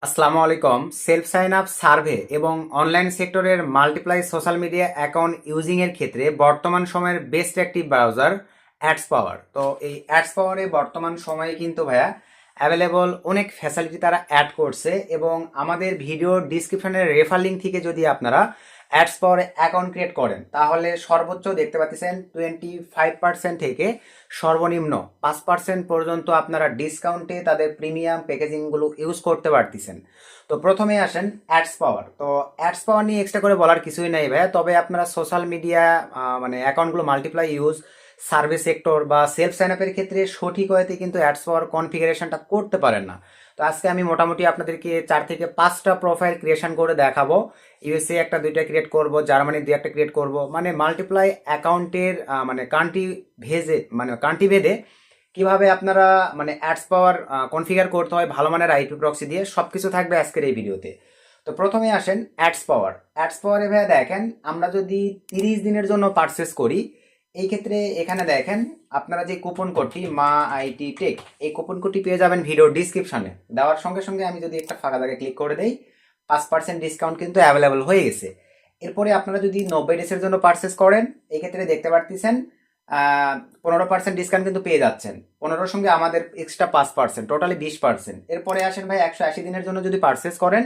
আসসালামু আলাইকুম। Self sign up survey এবং অনলাইন সেক্টরের multiply social media account using এর ক্ষেত্রে বর্তমান সময়ের বেস্ট একটি ব্রাউজার অ্যাডস পাওয়ার। তো এই অ্যাডস পাওয়ারে বর্তমান সময়ে কিন্তু ভাইয়া অ্যাভেলেবল অনেক ফ্যাসিলিটি তারা অ্যাড করছে এবং আমাদের ভিডিও ডিসক্রিপশনের রেফার লিঙ্ক থেকে যদি আপনারা অ্যাডস পাওয়ারে অ্যাকাউন্ট ক্রিয়েট করেন তাহলে সর্বোচ্চ দেখতে পাচ্ছেন 25% থেকে সর্বনিম্ন 5% পর্যন্ত আপনারা ডিসকাউন্টে তাদের প্রিমিয়াম প্যাকেজিংগুলো ইউজ করতে পারতেছেন। তো প্রথমে আসেন অ্যাডস পাওয়ার। তো অ্যাডস পাওয়ার নিয়ে এক্সট্রা করে বলার কিছুই নাই ভাইয়া, তবে আপনারা সোশ্যাল মিডিয়া মানে অ্যাকাউন্টগুলো মাল্টিপ্লাই ইউজ সার্ভে সেক্টর বা সেলফ সাইন আপের ক্ষেত্রে সঠিক ওয়েতে কিন্তু অ্যাডস পাওয়ার কনফিগারেশনটা করতে পারেন না। তো আজকে আমি মোটামুটি আপনাদেরকে 4 থেকে 5টা প্রোফাইল ক্রিয়েশন করে দেখাবো। ইউএসএ একটা দুইটা ক্রিয়েট করব, জার্মানি দুই একটা ক্রিয়েট করব, মানে মাল্টিপ্লাই অ্যাকাউন্টের মানে কান্ট্রি ভেদে কিভাবে আপনারা মানে অ্যাডস পাওয়ার কনফিগার করতে হয় ভালো মানের আইপি প্রক্সি দিয়ে, সব কিছু থাকবে আজকের এই ভিডিওতে। তো প্রথমে আসেন অ্যাডস পাওয়ার। অ্যাডস পাওয়ারে ভাইয়া দেখেন আমরা যদি 30 দিনের জন্য পারচেস করি, এই ক্ষেত্রে এখানে দেখেন আপনারা যে কুপন কোডটি মা আইটি টেক, এই কুপন কোডটি পেয়ে যাবেন ভিডিও ডিসক্রিপশনে দেওয়ার সঙ্গে সঙ্গে আমি যদি একটা ফাঁকা জায়গায় ক্লিক করে দেই 5% ডিসকাউন্ট কিন্তু অ্যাভেলেবল হয়ে গেছে। এরপরে আপনারা যদি 90 ডেজের জন্য পারচেস করেন এই ক্ষেত্রে দেখতে পারতেছেন 15% ডিসকাউন্ট কিন্তু পেয়ে যাচ্ছেন। 15-র সঙ্গে আমাদের এক্সট্রা 5%, টোটালি 20%। এরপরে আসেন ভাই 180 দিনের জন্য যদি পারচেস করেন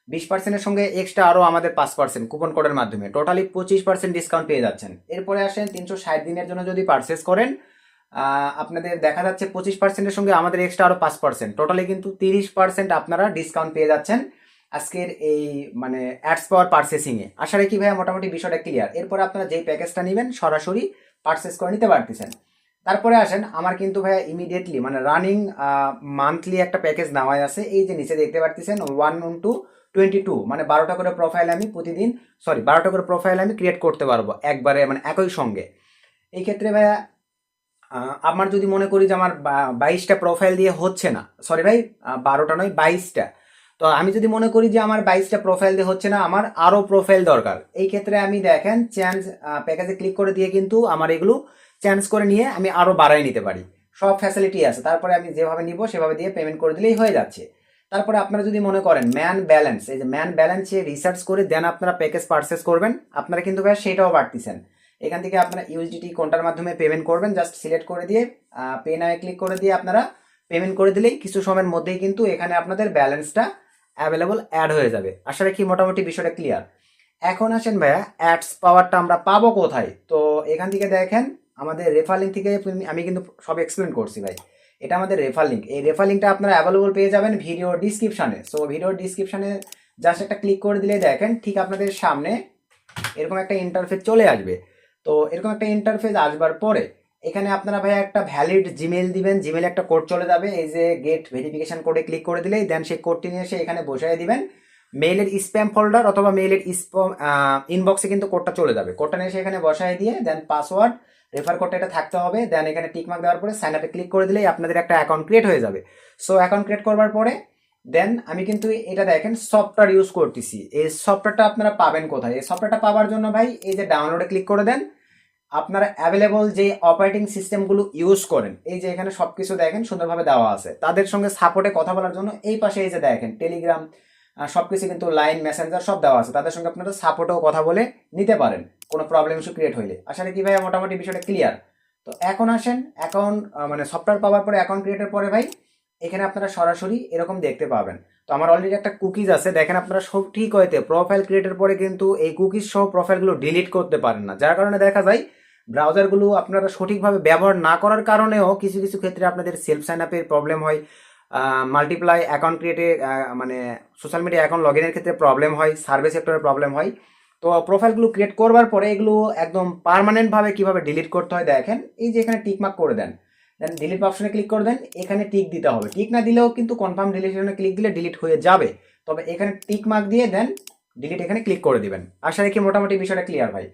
20%-এর সঙ্গে এক্সট্রা আরও আমাদের 5% কুপন কোডের মাধ্যমে টোটালি 25% ডিসকাউন্ট পেয়ে যাচ্ছেন। এরপরে আসেন 360 দিনের জন্য যদি পারচেস করেন আপনাদের দেখা যাচ্ছে 25%-এর সঙ্গে আমাদের এক্সট্রা আরও 5%, টোটালি কিন্তু 30% আপনারা ডিসকাউন্ট পেয়ে যাচ্ছেন আজকের এই মানে অ্যাডস পাওয়ার পারচেসিংয়ে। আশা রাখি ভাইয়া মোটামুটি বিষয়টা ক্লিয়ার। এরপর আপনারা যেই প্যাকেজটা নেবেন সরাসরি পারচেস করে নিতে পারতেছেন। তারপরে আসেন আমার কিন্তু ভাইয়া ইমিডিয়েটলি মানে রানিং মান্থলি একটা প্যাকেজ নেওয়াই আছে। এই যে নিচে দেখতে পারতেছেন 1 into 22, মানে 12টা করে প্রোফাইল আমি প্রতিদিন 12টা করে প্রোফাইল আমি ক্রিয়েট করতে পারবো একবারে মানে একই সঙ্গে। এই ক্ষেত্রে ভাইয়া আমার যদি মনে করি যে আমার 22টা প্রোফাইল দিয়ে হচ্ছে না, সরি ভাই 12টা নয় 22টা, তো আমি যদি মনে করি যে আমার 22টা প্রোফাইল দিয়ে হচ্ছে না, আমার আরও প্রোফাইল দরকার, এই ক্ষেত্রে আমি দেখেন চেঞ্জ প্যাকেজে ক্লিক করে দিয়ে কিন্তু আমার এগুলো চেঞ্জ করে নিয়ে আমি আরও বাড়াই নিতে পারি। সব ফ্যাসিলিটি আছে, তারপরে আমি যেভাবে নিব সেভাবে দিয়ে পেমেন্ট করে দিলেই হয়ে যাচ্ছে। তারপরে আপনারা যদি মনে করেন ম্যান ব্যালেন্স, এই যে ম্যান ব্যালেন্সে রিসার্চ করে দেন আপনারা প্যাকেজ পারচেস করবেন, আপনারা কিন্তু ভাই সেটাও বাড়তেছেন। এখান থেকে আপনারা ইউএসডিটি কোনটার মাধ্যমে পেমেন্ট করবেন জাস্ট সিলেক্ট করে দিয়ে পে নাও ক্লিক করে দিয়ে আপনারা পেমেন্ট করে দিলেই কিছু সময়ের মধ্যেই কিন্তু এখানে আপনাদের ব্যালেন্সটা অ্যাভেলেবল অ্যাড হয়ে যাবে। আশা রাখি মোটামুটি বিষয়টা ক্লিয়ার। এখন আসেন ভাইয়া অ্যাডস পাওয়ারটা আমরা পাবো কোথায়। তো এখান থেকে দেখেন আমাদের রেফার লিঙ্ক থেকে আমি কিন্তু সব এক্সপ্লেন করছি ভাই, এটা আমাদের রেফার লিঙ্ক। এই রেফার লিঙ্কটা আপনারা অ্যাভেলেবল পেয়ে যাবেন ভিডিও ডিসক্রিপশানে। সো ভিডিও ডিসক্রিপশানে জাস্ট একটা ক্লিক করে দিলে দেখেন ঠিক আপনাদের সামনে এরকম একটা ইন্টারফেস চলে আসবে। তো এরকম একটা ইন্টারফেস আসবার পরে এখানে আপনারা ভাই একটা ভ্যালিড জিমেল দিবেন, জিমেলে একটা কোড চলে যাবে, এই যে গেট ভেরিফিকেশন কোডে ক্লিক করে দিলেই দেন সেই কোডটি নিয়ে এসে এখানে বসাই দিবেন। মেইলের স্প্যাম ফোল্ডার অথবা মেইলের স্প্যাম ইনবক্সে কিন্তু কোডটা চলে যাবে। কোডটা নিয়ে এসে এখানে বসাই দিয়ে দেন পাসওয়ার্ড রেফার কোডটা এটা থাকতে হবে, দেন এখানে টিকমার্ক দেওয়ার পরে সাইন আপে ক্লিক করে দিলেই আপনাদের একটা অ্যাকাউন্ট ক্রিয়েট হয়ে যাবে। সো অ্যাকাউন্ট ক্রিয়েট করবার পরে দেন আমি কিন্তু এটা দেখেন সফটওয়্যার ইউজ করতেছি। এই সফটওয়্যারটা আপনারা পাবেন কোথায়? এই সফটওয়্যারটা পাওয়ার জন্য ভাই এই যে ডাউনলোডে ক্লিক করে দেন। আপনারা অ্যাভেলেবল যে অপারেটিং সিস্টেমগুলো ইউজ করেন এই যে এখানে সব কিছু দেখেন সুন্দরভাবে দেওয়া আছে, তাদের সঙ্গে সাপোর্টে কথা বলার জন্য এই পাশে এই যে দেখেন টেলিগ্রাম সব কিছু কিন্তু লাইন মেসেঞ্জার সব দেওয়া আছে, তাদের সঙ্গে আপনারা সাপোর্টেও কথা বলে নিতে পারেন কোনো প্রবলেম ইস্যু ক্রিয়েট হইলে। আসলে কি ভাই মোটামুটি বিষয়টা ক্লিয়ার? তো এখন আসেন অ্যাকাউন্ট মানে সফটওয়্যার পাওয়ার পরে অ্যাকাউন্ট ক্রিয়েটের পরে ভাই এখানে আপনারা সরাসরি এরকম দেখতে পাবেন। তো আমার অলরেডি একটা কুকিজ আছে, দেখেন আপনারা সব ঠিক হইতে প্রোফাইল ক্রিয়েটের পরে কিন্তু এই কুকিজ সহ প্রোফাইলগুলো ডিলিট করতে পারেন না, যার কারণে দেখা যায় ব্রাউজারগুলো আপনারা সঠিকভাবে ব্যবহার না করার কারণেও কিছু কিছু ক্ষেত্রে আপনাদের সেলফ সাইন আপের প্রবলেম হয়, মাল্টিপ্লাই অ্যাকাউন্ট ক্রিয়েটে মানে সোশ্যাল মিডিয়া অ্যাকাউন্ট লগ ইনের ক্ষেত্রে প্রবলেম হয়, সার্ভে সেক্টরে প্রবলেম হয়। তো প্রোফাইলগুলো ক্রিয়েট করবার পরে এগুলো একদম পার্মানেন্টভাবে কীভাবে ডিলিট করতে হয় দেখেন এই যে এখানে টিকমার্ক করে দেন, দেন ডিলিট অপশনে ক্লিক করে দেন, এখানে টিক দিতে হবে। টিক না দিলেও কিন্তু কনফার্ম ডিলিশনে ক্লিক দিলে ডিলিট হয়ে যাবে, তবে এখানে টিক মার্ক দিয়ে দেন ডিলিট এখানে ক্লিক করে দিবেন। আশা রাখি মোটামুটি বিষয়টা ক্লিয়ার ভাই।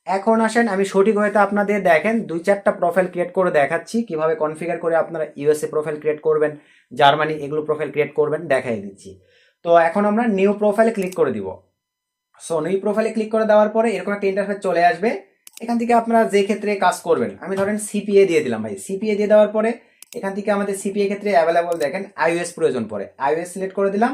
এখন আসেন আমি সঠিক হয়তো আপনাদের দেখেন 2-4টা প্রোফাইল ক্রিয়েট করে দেখাচ্ছি কিভাবে কনফিগার করে আপনারা ইউএসএ প্রোফাইল ক্রিয়েট করবেন, জার্মানি এগুলো প্রোফাইল ক্রিয়েট করবেন দেখাই দিচ্ছি। তো এখন আমরা নিউ প্রোফাইলে ক্লিক করে দিব। সো নিউ প্রোফাইলে ক্লিক করে দেওয়ার পরে এরকম একটা ইন্টারফেস চলে আসবে। এখান থেকে আপনারা যে ক্ষেত্রে কাজ করবেন, আমি ধরেন সিপিএ দিয়ে দিলাম ভাই। সিপিএ দিয়ে দেওয়ার পরে এখান থেকে আমাদের সিপিএ ক্ষেত্রে অ্যাভেলেবল দেখেন আইওএস প্রয়োজন পড়ে, আইওএস সিলেক্ট করে দিলাম।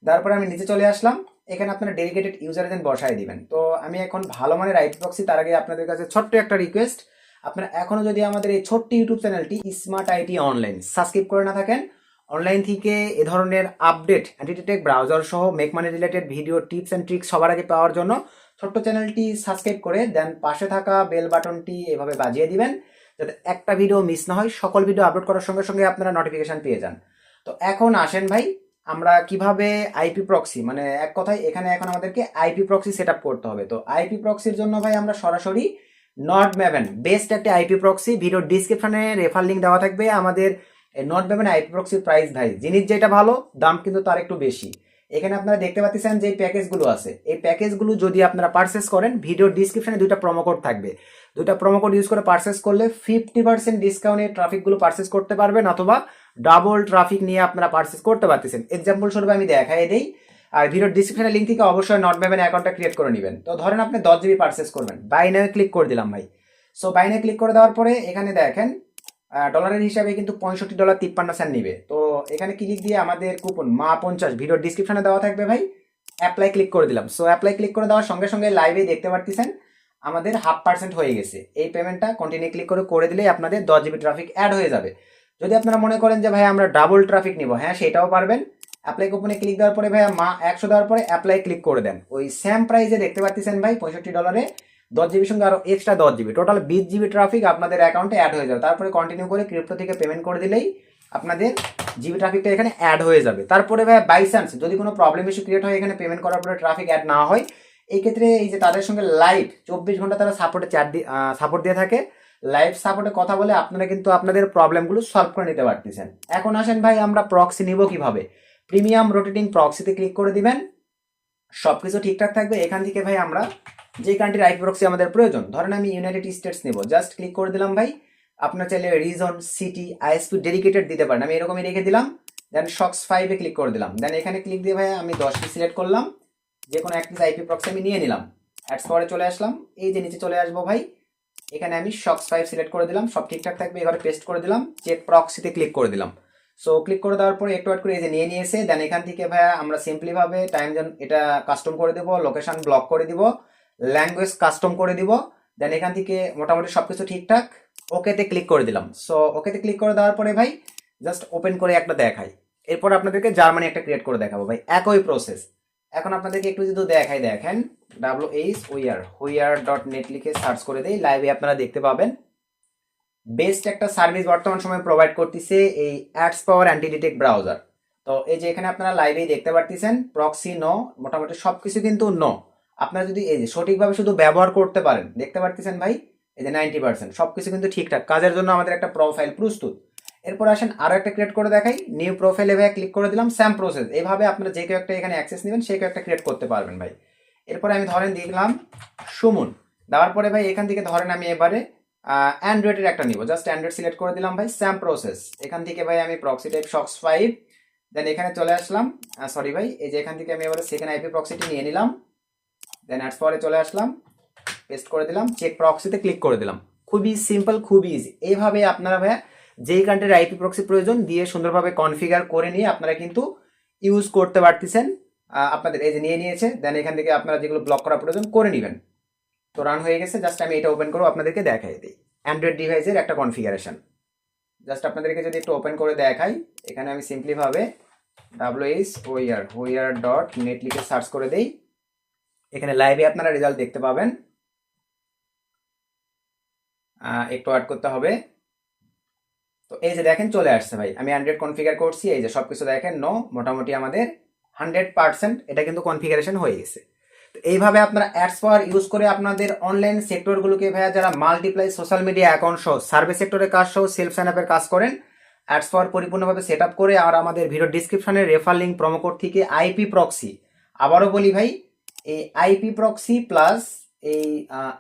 তারপরে আমি নিচে চলে আসলাম। এখানে আপনারা ডেডিকেটেড ইউজার এজেন্ট বসায় দিবেন। তো আমি এখন ভালো মানের আইপি প্রক্সি, তার আগে আপনাদের কাছে ছোট্ট একটা রিকোয়েস্ট, আপনারা এখনো যদি আমাদের এই ছোট্ট ইউটিউব চ্যানেলটি স্মার্ট আইটি অনলাইন সাবস্ক্রাইব করে না থাকেন, অনলাইন থেকে এ ধরনের আপডেট অ্যান্টিটেক ব্রাউজার সহ make money related video tips and tricks সবার আগে পাওয়ার জন্য ছোট্ট চ্যানেলটি সাবস্ক্রাইব করে দেন পাশে থাকা বেল বাটনটি এভাবে বাজিয়ে দিবেন, যাতে একটা ভিডিও মিস না হয়, সকল ভিডিও আপলোড করার সঙ্গে সঙ্গে আপনারা নোটিফিকেশন পেয়ে যান। তো এখন আসেন ভাই, আমরা কিভাবে আইপি প্রক্সি, মানে এক কথায় এখানে এখন আমাদেরকে আইপি প্রক্সি সেট আপ করতে হবে। তো আইপি প্রক্সির জন্য ভাই আমরা সরাসরি নট ম্যাভেন বেস্ট একটা আইপি প্রক্সি, ভিডিও ডিসক্রিপশনে রেফার লিঙ্ক দেওয়া থাকবে। আমাদের নট ম্যাভেন আইপি প্রক্সির প্রাইস ভাই, জিনিস যেটা ভালো দাম কিন্তু তার একটু বেশি। এখানে আপনারা দেখতে পাচ্ছেন যে প্যাকেজগুলো আছে, এই প্যাকেজগুলো যদি আপনারা পারচেস করেন, ভিডিও ডিসক্রিপশনে দুইটা প্রোমো কোড থাকবে, দুইটা প্রোমো কোড ইউজ করে পারচেস করলে 50% ডিসকাউন্টে ট্রাফিকগুলো পারচেস করতে পারবেন, অথবা ডাবল ট্রাফিক নিয়ে আপনারা পারচেস করতে পারতেছেন। এক্সাম্পল স্বরূপ আমি দেখাই দেই, আর ভিডিও ডিসক্রিপশনের লিঙ্ক থেকে অবশ্যই নট ম্যাভেন অ্যাকাউন্টটা ক্রিয়েট করে নেবেন। তো ধরেন আপনি 10 জিবি পারচেস করবেন, বাই নাও ক্লিক করে দিলাম ভাই। সো বাই নাও ক্লিক করে দেওয়ার পরে এখানে দেখেন ডলারের হিসাবে কিন্তু $65.53 নিবে। তো এখানে ক্লিক দিয়ে আমাদের কুপন মা50 ভিডিও ডিসক্রিপশনে দেওয়া থাকবে ভাই, অ্যাপ্লাই ক্লিক করে দিলাম। সো অ্যাপ্লাই ক্লিক করে দেওয়ার সঙ্গে সঙ্গে লাইভে দেখতে পারতেছেন আমাদের 0.5% হয়ে গেছে। এই পেমেন্টটা কন্টিনিউ ক্লিক করে দিলেই আপনাদের 10 জিবি ট্রাফিক অ্যাড হয়ে যাবে। যদি আপনারা মনে করেন যে ভাই আমরা ডাবল ট্রাফিক নিব, হ্যাঁ সেটাও পারবেন। অ্যাপ্লাই কুপনে ক্লিক দেওয়ার পরে ভাই 100 দেওয়ার পরে অ্যাপ্লাই ক্লিক করে দেন। ওই সেম প্রাইসে দেখতে পাচ্ছেন ভাই $65 10 জিবির সঙ্গে আরো extra 10 GB, total 20 GB traffic আপনাদের অ্যাকাউন্টে অ্যাড হয়ে যাবে। তারপরে কন্টিনিউ করে ক্রিপ্টো থেকে পেমেন্ট করে দিলেই আপনাদের জিবি ট্রাফিকটা এখানে অ্যাড হয়ে যাবে। তারপরে ভাই বাই চান্স যদি কোনো প্রবলেম ইস্যু ক্রিয়েট হয়, এখানে পেমেন্ট করার পরে ট্রাফিক অ্যাড না হয়, এই ক্ষেত্রে এই যে তাদের সঙ্গে লাইভ 24 ঘন্টা তারা সাপোর্ট দিয়ে থাকে, লাইভ সাপোর্টে কথা বলে আপনারা কিন্তু আপনাদের প্রবলেমগুলো সলভ করে নিতে পারতেছেন। এখন আসেন ভাই আমরা প্রক্সি নিব কিভাবে। প্রিমিয়াম রোটেটিং প্রক্সিতে ক্লিক করে দিবেন, সবকিছু ঠিকঠাক থাকবে। এখান থেকে ভাই আমরা যে কান্ট্রির আইপি প্রক্সি আমাদের প্রয়োজন, ধরেন আমি ইউনাইটেড স্টেটস নেব, জাস্ট ক্লিক করে দিলাম ভাই। আপনার চাইলে রিজন, সিটি, আইএসপি ডেডিকেটেড দিতে পারেন, আমি এরকমই রেখে দিলাম। দেন শক্স 5-এ ক্লিক করে দিলাম। দেন এখানে ক্লিক দিয়ে ভাই আমি 10টি সিলেক্ট করলাম, যে কোনো একটি আইপি প্রক্সি আমি নিয়ে নিলাম। অ্যাডস পাওয়ারে চলে আসলাম, এই যে নিচে চলে আসবো ভাই, এখানে আমি শক্স 5 সিলেক্ট করে দিলাম, সব ঠিকঠাক থাকবে। এবারে পেস্ট করে দিলাম, চেক প্রক্সিতে ক্লিক করে দিলাম। সো ক্লিক করে দেওয়ার পরে একটু করে এই যে নিয়ে নিয়েছে। দেন এখান থেকে ভাইয়া আমরা সিম্পলি ভাবে টাইম জোন এটা কাস্টম করে দেবো, লোকেশন ব্লক করে দিব, ল্যাঙ্গুয়েজ কাস্টম করে দিব। দেন এখান থেকে মোটামুটি সবকিছু ঠিকঠাক, ওকেতে ক্লিক করে দিলাম। সো ওকেতে ক্লিক করে দেওয়ার পরে ভাই জাস্ট ওপেন করে একটা দেখাই, এরপর আপনাদেরকে জার্মানি একটা ক্রিয়েট করে দেখাবো ভাই, একই প্রসেস। এখন আপনাদেরকে একটু যদি দেখাই, দেখেন WHOYAR.net লিখে সার্চ করে দেই, লাইভে আপনারা দেখতে পাবেন বেস্ট একটা সার্ভিস বর্তমান সময় প্রোভাইড করতেছে এই অ্যাডস পাওয়ার অ্যান্টি ডিটেক্ট ব্রাউজার। তো এই যে এখানে আপনারা লাইভেই দেখতে পারতেছেন প্রক্সি নো, মোটামুটি সবকিছু কিন্তু নো। আপনারা যদি এই যে সঠিকভাবে শুধু ব্যবহার করতে পারেন, দেখতে পারতেছেন ভাই এই যে 90% সবকিছু কিন্তু ঠিকঠাক, কাজের জন্য আমাদের একটা প্রোফাইল প্রস্তুত। এরপর আসেন আরো একটা ক্রিয়েট করে দেখাই, নিউ প্রোফাইলে ভাই ক্লিক করে দিলাম, সেম প্রসেস। এইভাবে আপনারা যে কেউ একটা এখানে অ্যাক্সেস নেবেন, সে কেউ একটা ক্রিয়েট করতে পারবেন ভাই। এরপরে আমি ধরেন দিলাম সুমন, দেওয়ার পরে ভাই এখান থেকে ধরেন আমি এবারে অ্যান্ড্রয়েডের একটা নিব, জাস্ট অ্যান্ড্রয়েড সিলেক্ট করে দিলাম ভাই, সেম প্রসেস। এখান থেকে ভাই আমি প্রক্সি টাইপ শক্স 5, দেন এখানে চলে আসলাম, সরি ভাই এই যে এখান থেকে আমি এবারে সেকেন্ড আইপি প্রক্সিটি নিয়ে নিলাম। দেন অ্যাডস পরে চলে আসলাম, পেস্ট করে দিলাম, চেক প্রক্সিতে ক্লিক করে দিলাম। খুবই সিম্পল, খুবই ইজি। এইভাবে আপনারা ভাইয়া যেই কান্ট্রির আইপি প্রক্সি প্রয়োজন দিয়ে সুন্দরভাবে কনফিগার করে নিয়ে আপনারা কিন্তু ইউজ করতে পারতেছেন। আপনাদের এই যে নিয়ে নিয়েছে, দেন এখান থেকে আপনারা যেগুলো ব্লক করা প্রয়োজন করে নেবেন। তো রান হয়ে গেছে, জাস্ট আমি এটা ওপেন করবো আপনাদেরকে দেখাই দিই, অ্যান্ড্রয়েড ডিভাইসের একটা কনফিগারেশন। জাস্ট আপনাদেরকে যদি একটু ওপেন করে দেখাই, এখানে আমি সিম্পলি ভাবে WHOYAR.net লিখে সার্চ করে দেই, এখানে লাইভে আপনারা রেজাল্ট দেখতে পাবেন। একটু অ্যাড করতে হবে। তো এই যে দেখেন চলে আসছে ভাই, আমি অ্যান্ড্রয়েড কনফিগার করছি, এই যে সবকিছু দেখেন নো, মোটামুটি আমাদের 100% এটা কিন্তু কনফিগারেশন হয়ে গেছে। তো এইভাবে আপনারা অ্যাডস পাওয়ার ইউজ করে আপনাদের অনলাইন সেক্টরগুলোকে ভাইয়া যারা মাল্টিপ্লাই সোশ্যাল মিডিয়া অ্যাকাউন্ট সহ সার্ভিস সেক্টরের কাজ সহ সেলফ সাইন আপের কাজ করেন, অ্যাডস পাওয়ার পরিপূর্ণভাবে সেট আপ করে আর আমাদের ভিডিও ডিসক্রিপশনে রেফার লিঙ্ক প্রোমো কোড থেকে আইপি প্রক্সি, আবারও বলি ভাই এই আইপি প্রক্সি প্লাস এই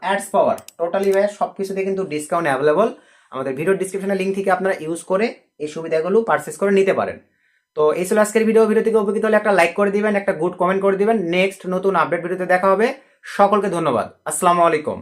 অ্যাডস পাওয়ার টোটালি ভাইয়া সব কিছুতে কিন্তু ডিসকাউন্ট অ্যাভেলেবল। আমাদের ভিডিও ডিসক্রিপশনের লিঙ্ক থেকে আপনারা ইউজ করে এই সুবিধাগুলো পারচেস করে নিতে পারেন। তো এই ছিল আজকের ভিডিও থেকে উপকৃত হলে একটা লাইক করে দিবেন, একটা গুড কমেন্ট করে দিবেন। নেক্সট নতুন আপডেট ভিডিওতে দেখা হবে। সকলকে ধন্যবাদ, আসসালামু আলাইকুম।